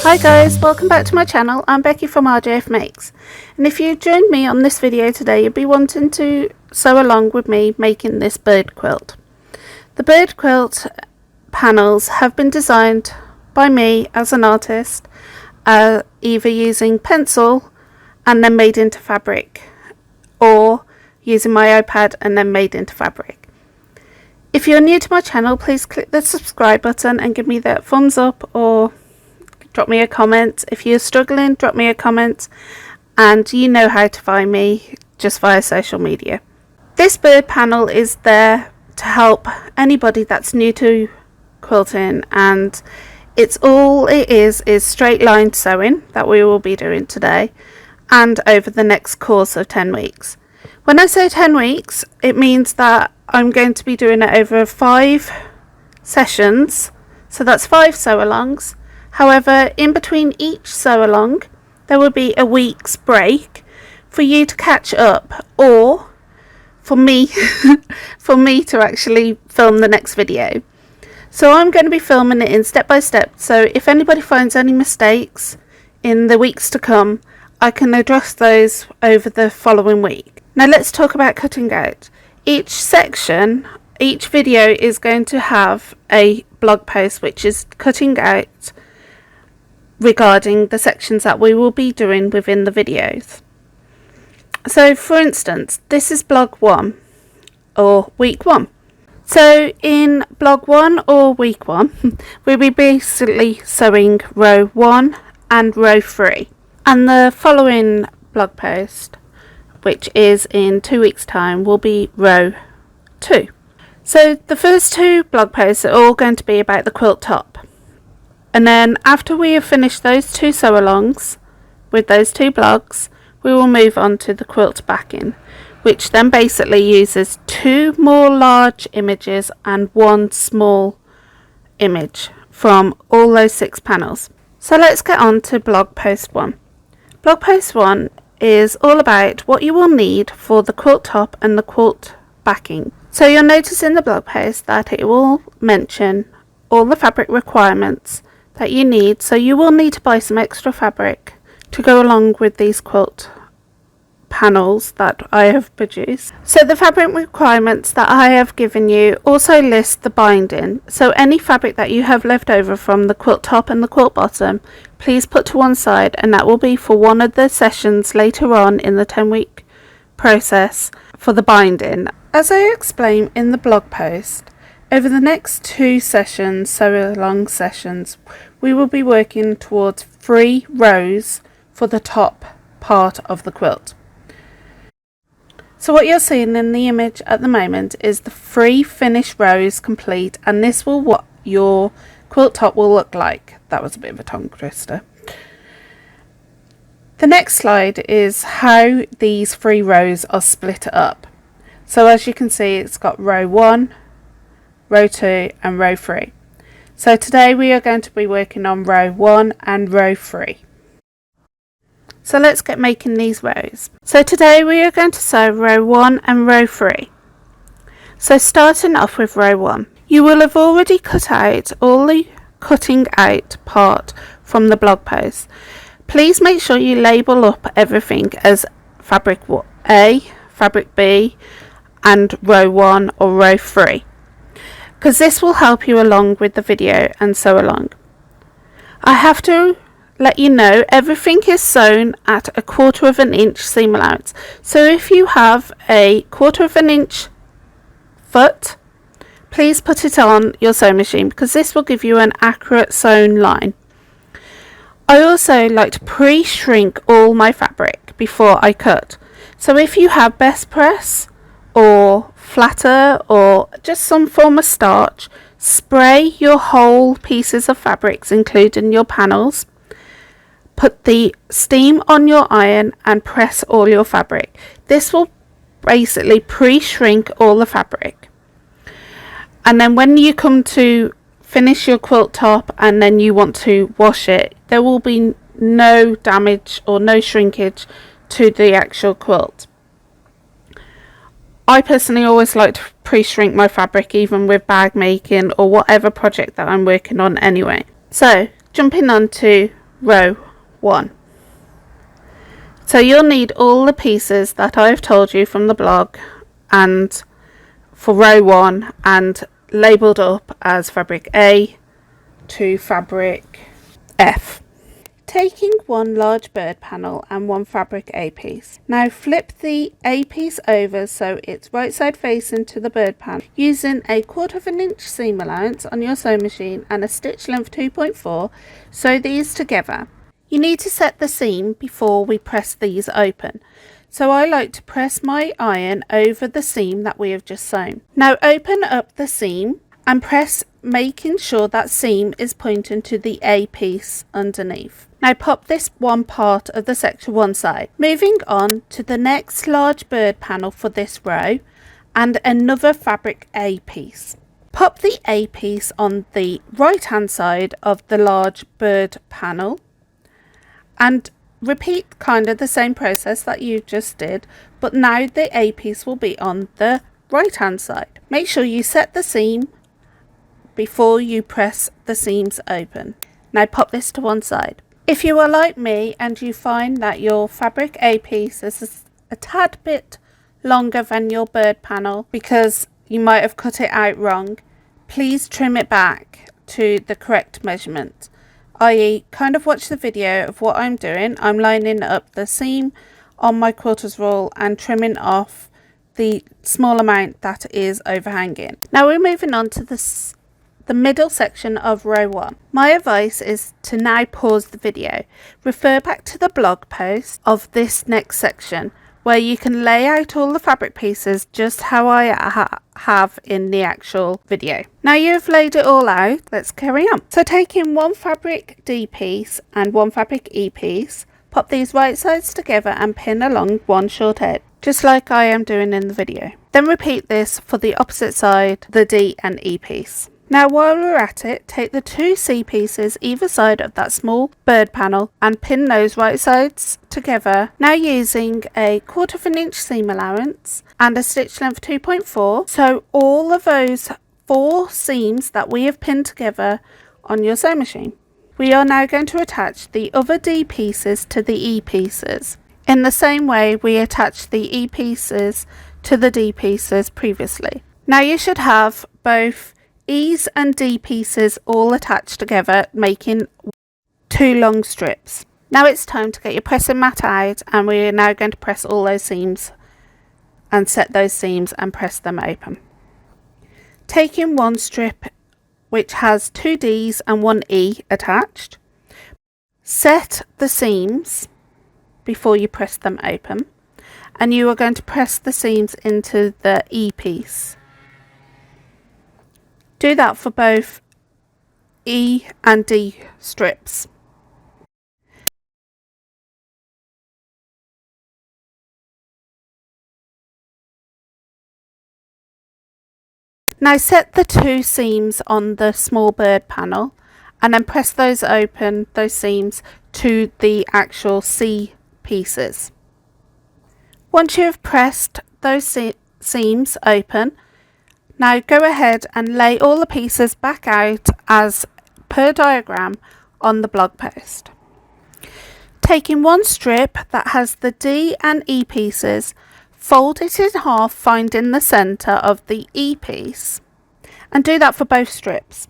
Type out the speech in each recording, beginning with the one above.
Hi guys, welcome back to my channel. I'm Becky from RJF Makes, and if you joined me on this video today, you'll be wanting to sew along with me making this bird quilt. The bird quilt panels have been designed by me as an artist, either using pencil and then made into fabric, or using my iPad and then made into fabric. If you're new to my channel, please click the subscribe button and give me that thumbs up, or drop me a comment. If you're struggling, drop me a comment, and you know how to find me just via social media. This bird panel is there to help anybody that's new to quilting, and all it is straight line sewing that we will be doing today and over the next course of 10 weeks. When I say 10 weeks, it means that I'm going to be doing it over 5 sessions, so that's 5 sew-alongs. However, in between each sew-along, there will be a week's break for you to catch up, or for me, to actually film the next video. So I'm going to be filming it in step by step, so if anybody finds any mistakes in the weeks to come, I can address those over the following week. Now let's talk about cutting out. Each section, each video is going to have a blog post which is cutting out regarding the sections that we will be doing within the videos. So for instance, this is blog 1 or week 1. So in blog 1 or week 1, we'll be basically sewing row 1 and row 3. And the following blog post, which is in 2 weeks time, will be row 2. So the first 2 blog posts are all going to be about the quilt top. And then after we have finished those 2 sew-alongs with those 2 blogs, we will move on to the quilt backing, which then basically uses 2 more large images and 1 small image from all those 6 panels. So let's get on to blog post 1. Blog post 1 is all about what you will need for the quilt top and the quilt backing. So you'll notice in the blog post that it will mention all the fabric requirements that you need, so you will need to buy some extra fabric to go along with these quilt panels that I have produced. So the fabric requirements that I have given you also list the binding, so any fabric that you have left over from the quilt top and the quilt bottom, please put to one side, and that will be for one of the sessions later on in the 10-week process for the binding. As I explained in the blog post, over the next 2 sessions, sew-along sessions, we will be working towards 3 rows for the top part of the quilt. So what you're seeing in the image at the moment is the 3 finished rows complete, and this will what your quilt top will look like. That was a bit of a tongue twister. The next slide is how these 3 rows are split up. So as you can see, it's got row 1, row 2 and row 3. So today we are going to be working on row 1 and row 3. So let's get making these rows. So today we are going to sew row 1 and row 3. So starting off with row 1, you will have already cut out all the cutting out part from the blog post. Please make sure you label up everything as fabric A, fabric B and row 1 or row 3. Because this will help you along with the video and sew along. I have to let you know everything is sewn at 1/4 inch seam allowance. So if you have a 1/4 inch foot, please put it on your sewing machine, because this will give you an accurate sewn line. I also like to pre-shrink all my fabric before I cut. So if you have best press or flatter or just some form of starch, spray your whole pieces of fabrics including your panels, put the steam on your iron and press all your fabric. This will basically pre-shrink all the fabric, and then when you come to finish your quilt top and then you want to wash it, there will be no damage or no shrinkage to the actual quilt. I personally always like to pre-shrink my fabric, even with bag making or whatever project that I'm working on anyway. So jumping on to row 1. So you'll need all the pieces that I've told you from the blog and for row 1 and labelled up as fabric A to fabric F. Taking one large bird panel and one fabric A piece. Now flip the A piece over so it's right side facing to the bird panel using a 1/4 inch seam allowance on your sewing machine and a stitch length 2.4. Sew these together. You need to set the seam before we press these open. So I like to press my iron over the seam that we have just sewn. Now open up the seam and press, making sure that seam is pointing to the A piece underneath. Now pop this one part of the section one side. Moving on to the next large bird panel for this row and another fabric A piece. Pop the A piece on the right hand side of the large bird panel and repeat kind of the same process that you just did, but now the A piece will be on the right hand side. Make sure you set the seam before you press the seams open. Now pop this to one side. If you are like me and you find that your fabric A piece is a tad bit longer than your bird panel because you might have cut it out wrong, please trim it back to the correct measurement. I.e. kind of watch the video of what I'm doing. I'm lining up the seam on my quilter's roll and trimming off the small amount that is overhanging. Now we're moving on to the middle section of row 1. My advice is to now pause the video, refer back to the blog post of this next section where you can lay out all the fabric pieces just how I have in the actual video. Now you've laid it all out, let's carry on. So taking one fabric D piece and one fabric E piece, pop these right sides together and pin along one short edge, just like I am doing in the video. Then repeat this for the opposite side, the D and E piece. Now while we're at it, take the two C pieces either side of that small bird panel and pin those right sides together. Now using a 1/4 inch seam allowance and a stitch length 2.4, sew all of those 4 seams that we have pinned together on your sewing machine. We are now going to attach the other D pieces to the E pieces in the same way we attached the E pieces to the D pieces previously. Now you should have both E's and D pieces all attached together, making 2 long strips. Now it's time to get your pressing mat out, and we are now going to press all those seams and set those seams and press them open. Taking one strip which has 2 D's and 1 E attached, set the seams before you press them open, and you are going to press the seams into the E piece. Do that for both E and D strips. Now set the 2 seams on the small bird panel and then press those open, those seams, to the actual C pieces. Once you have pressed those seams open, now go ahead and lay all the pieces back out as per diagram on the blog post. Taking one strip that has the D and E pieces, fold it in half, finding the centre of the E piece, and do that for both strips.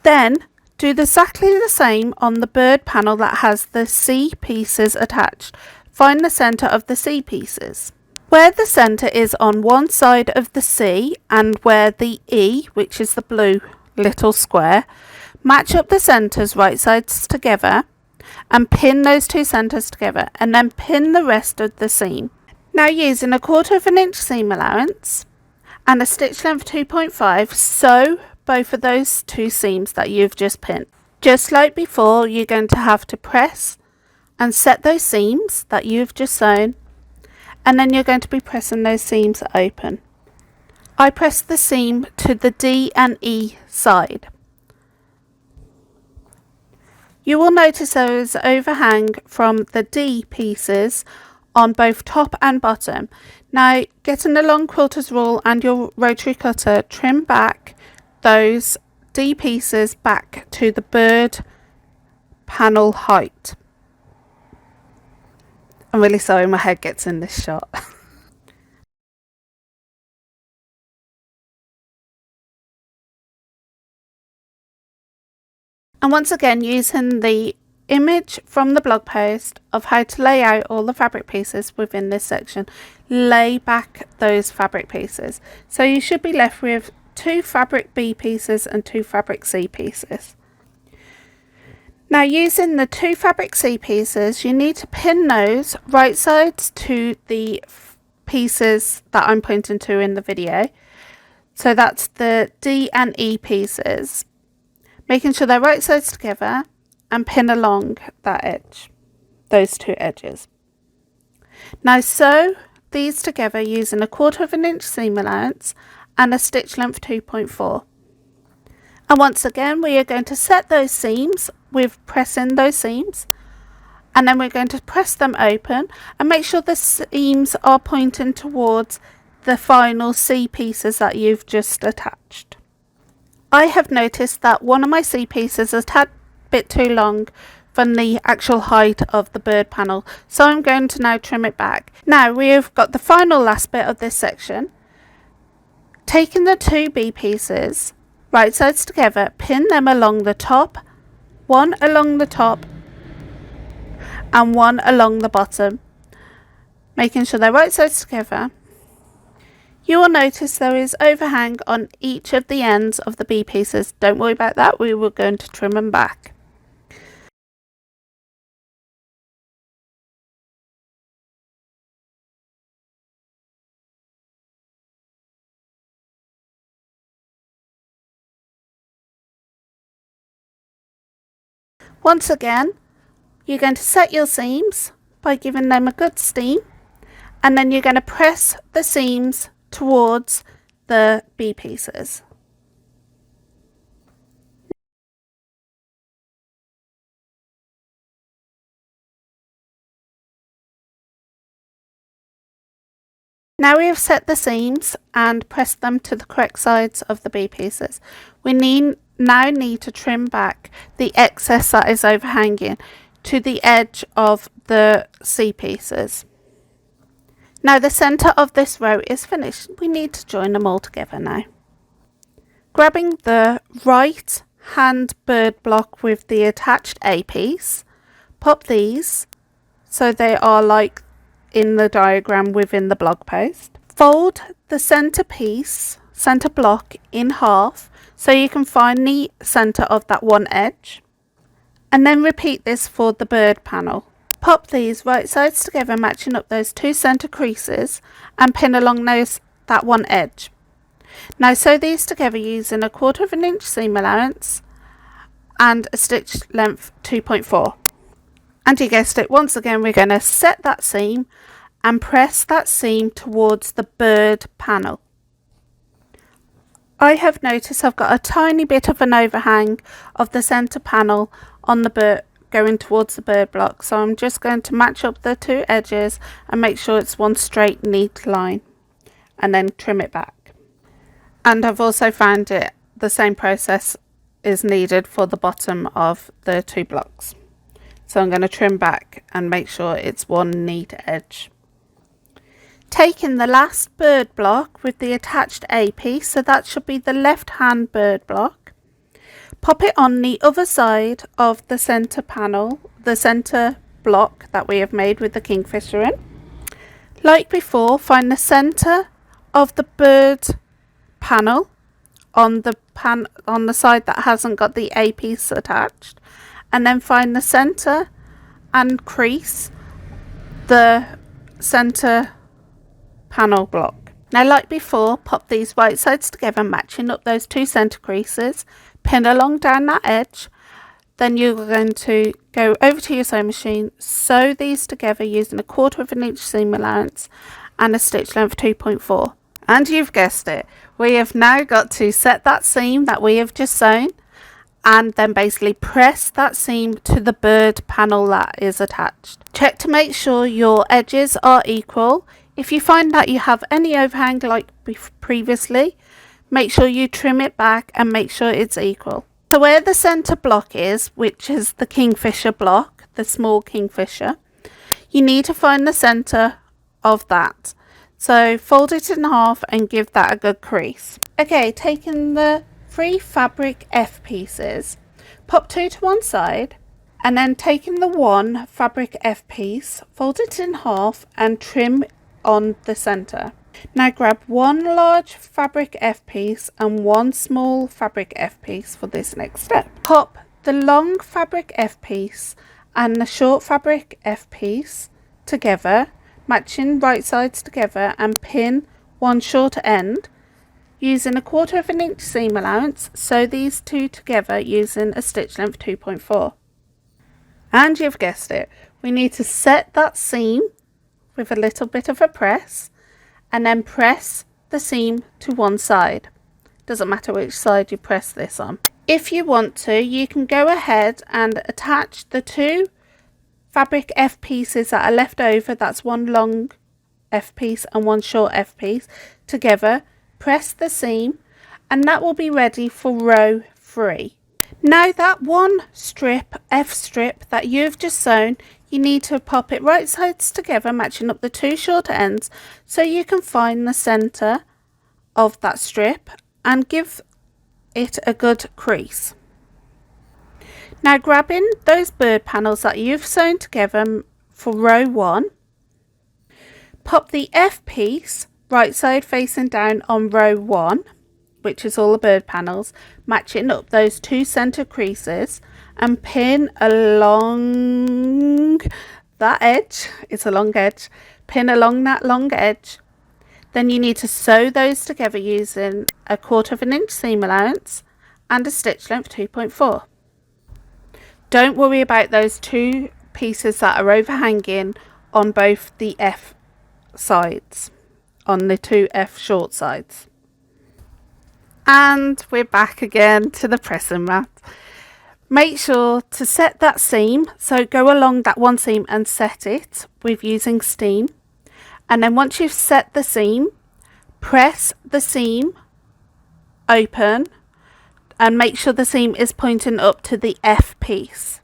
Then do exactly the same on the bird panel that has the C pieces attached. Find the centre of the C pieces. Where the centre is on one side of the C and where the E, which is the blue little square, match up the centres right sides together and pin those 2 centres together, and then pin the rest of the seam. Now using a 1/4 inch seam allowance and a stitch length 2.5, sew both of those 2 seams that you've just pinned. Just like before, you're going to have to press and set those seams that you've just sewn, and then you're going to be pressing those seams open. I press the seam to the D and E side. You will notice there is overhang from the D pieces on both top and bottom. Now getting a long quilter's rule and your rotary cutter, trim back those D pieces back to the bird panel height. I'm really sorry my head gets in this shot. And once again, using the image from the blog post of how to lay out all the fabric pieces within this section, lay back those fabric pieces. So you should be left with 2 fabric B pieces and 2 fabric C pieces. Now, using the 2 fabric C pieces, you need to pin those right sides to the pieces that I'm pointing to in the video. So that's the D and E pieces, making sure they're right sides together and pin along that edge, those 2 edges. Now sew these together using a 1/4 inch seam allowance and a stitch length 2.4. And once again, we are going to set those seams with pressing those seams, and then we're going to press them open and make sure the seams are pointing towards the final C pieces that you've just attached. I have noticed that one of my C pieces is a tad bit too long from the actual height of the bird panel, so I'm going to now trim it back. Now we've got the final last bit of this section. Taking the 2 B pieces, right sides together, pin them along the top, one along the top and one along the bottom, making sure they're right sides together. You will notice there is overhang on each of the ends of the B pieces. Don't worry about that, we were going to trim them back. Once again, you're going to set your seams by giving them a good steam, and then you're going to press the seams towards the B pieces. Now we have set the seams and pressed them to the correct sides of the B pieces. We now need to trim back the excess that is overhanging to the edge of the C pieces. Now the centre of this row is finished. We need to join them all together now. Grabbing the right hand bird block with the attached A piece, pop these so they are like in the diagram within the blog post. Fold the centre piece, centre block in half so you can find the centre of that one edge, and then repeat this for the bird panel. Pop these right sides together, matching up those 2 centre creases and pin along that one edge. Now sew these together using a 1/4 inch seam allowance and a stitch length 2.4. And you guessed it, once again we're going to set that seam and press that seam towards the bird panel. I have noticed I've got a tiny bit of an overhang of the centre panel on the bird going towards the bird block, so I'm just going to match up the 2 edges and make sure it's one straight neat line and then trim it back. And I've also found the same process is needed for the bottom of the 2 blocks. So I'm going to trim back and make sure it's one neat edge. Taking the last bird block with the attached A piece, so that should be the left hand bird block, pop it on the other side of the centre panel, the centre block that we have made with the kingfisher in. Like before, find the centre of the bird panel on the side that hasn't got the A piece attached, and then find the centre and crease the centre panel block. Now like before, pop these right sides together, matching up those 2 centre creases, pin along down that edge, then you're going to go over to your sewing machine, sew these together using a 1/4 inch seam allowance and a stitch length 2.4. And you've guessed it, we have now got to set that seam that we have just sewn and then basically press that seam to the bird panel that is attached. Check to make sure your edges are equal. If you find that you have any overhang like previously, make sure you trim it back and make sure it's equal. So where the centre block is, which is the kingfisher block, the small kingfisher, you need to find the centre of that. So fold it in half and give that a good crease. Okay, taking the 3 fabric F pieces, pop 2 to one side, and then taking the 1 fabric F piece, fold it in half and trim on the centre. Now grab 1 large fabric F piece and 1 small fabric F piece for this next step. Pop the long fabric F piece and the short fabric F piece together, matching right sides together, and pin one short end using 1/4 inch seam allowance. Sew these two together using a stitch length 2.4. And you've guessed it, we need to set that seam with a little bit of a press and then press the seam to one side. Doesn't matter which side you press this on. If you want to, you can go ahead and attach the 2 fabric F pieces that are left over, that's 1 long F piece and 1 short F piece, together, press the seam, and that will be ready for row 3. Now that 1 strip, F strip, that you've just sewn, you need to pop it right sides together, matching up the 2 short ends, so you can find the centre of that strip and give it a good crease. Now grabbing those bird panels that you've sewn together for row 1, pop the F piece right side facing down on row 1, which is all the bird panels, matching up those 2 centre creases, and pin along that edge. It's a long edge. Pin along that long edge. Then you need to sew those together using 1/4 inch seam allowance and a stitch length 2.4. Don't worry about those 2 pieces that are overhanging on both the F sides, on the 2 F short sides. And we're back again to the pressing mat. Make sure to set that seam, so go along that 1 seam and set it with using steam. And then once you've set the seam, press the seam open and make sure the seam is pointing up to the F piece.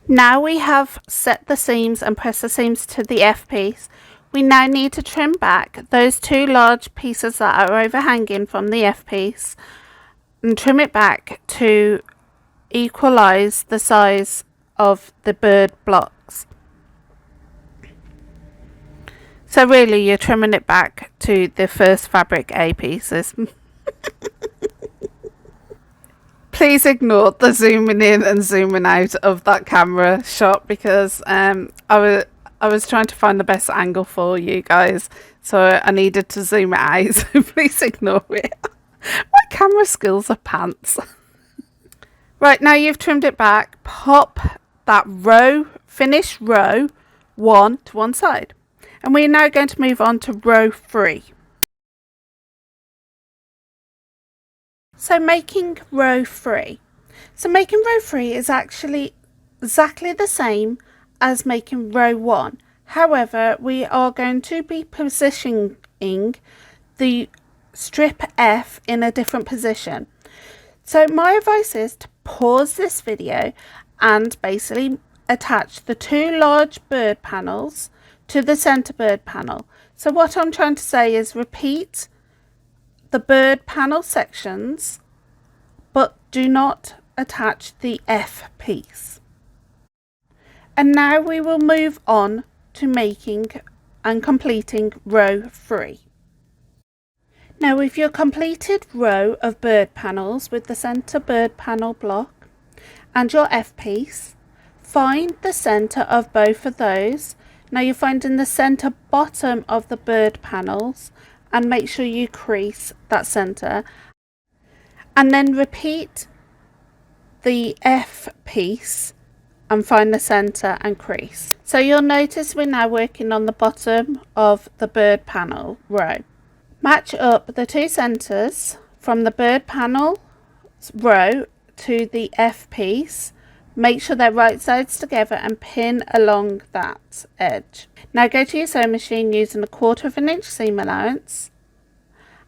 Now we have set the seams and pressed the seams to the F piece. We now need to trim back those 2 large pieces that are overhanging from the F piece and trim it back to equalize the size of the bird blocks. So really you're trimming it back to the first fabric A pieces. Please ignore the zooming in and zooming out of that camera shot, because I was trying to find the best angle for you guys, so I needed to zoom it out, so please ignore it. My camera skills are pants. Right, now you've trimmed it back, pop that row, finish row 1 to one side. And we're now going to move on to row 3. So making row 3. So making row 3 is actually exactly the same as making row 1. However, we are going to be positioning the strip F in a different position. So my advice is to pause this video and basically attach the 2 large bird panels to the center bird panel. So what I'm trying to say is repeat the bird panel sections, but do not attach the F piece. And now we will move on to making and completing row 3. Now with your completed row of bird panels with the center bird panel block and your F piece, find the center of both of those. Now you're finding the center bottom of the bird panels and make sure you crease that center, and then repeat the F piece and find the center and crease. So you'll notice we're now working on the bottom of the bird panel row. Match up the 2 centers from the bird panel row to the F piece. Make sure they're right sides together and pin along that edge. Now go to your sewing machine using 1/4 inch seam allowance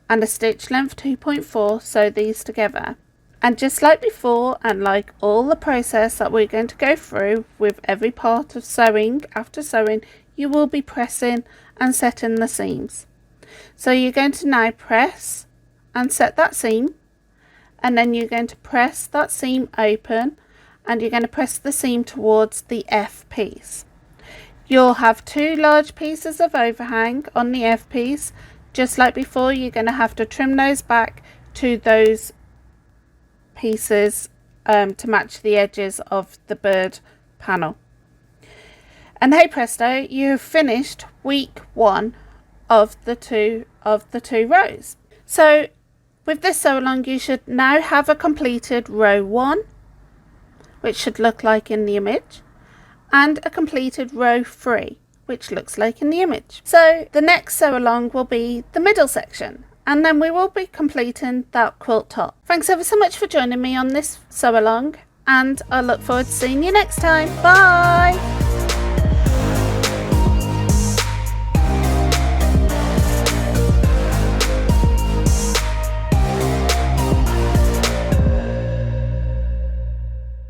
and a stitch length 2.4, sew these together. And just like before, and like all the process that we're going to go through with every part of sewing, after sewing you will be pressing and setting the seams. So you're going to now press and set that seam, and then you're going to press that seam open, and you're going to press the seam towards the F piece. You'll have two large pieces of overhang on the F piece. Just like before, you're going to have to trim those back to those pieces to match the edges of the bird panel. And hey presto, you've finished week 1 of the two rows. So with this sew along, you should now have a completed row 1, which should look like in the image, and a completed row 3, which looks like in the image. So the next sew along will be the middle section, and then we will be completing that quilt top. Thanks ever so much for joining me on this sew along, and I look forward to seeing you next time. Bye!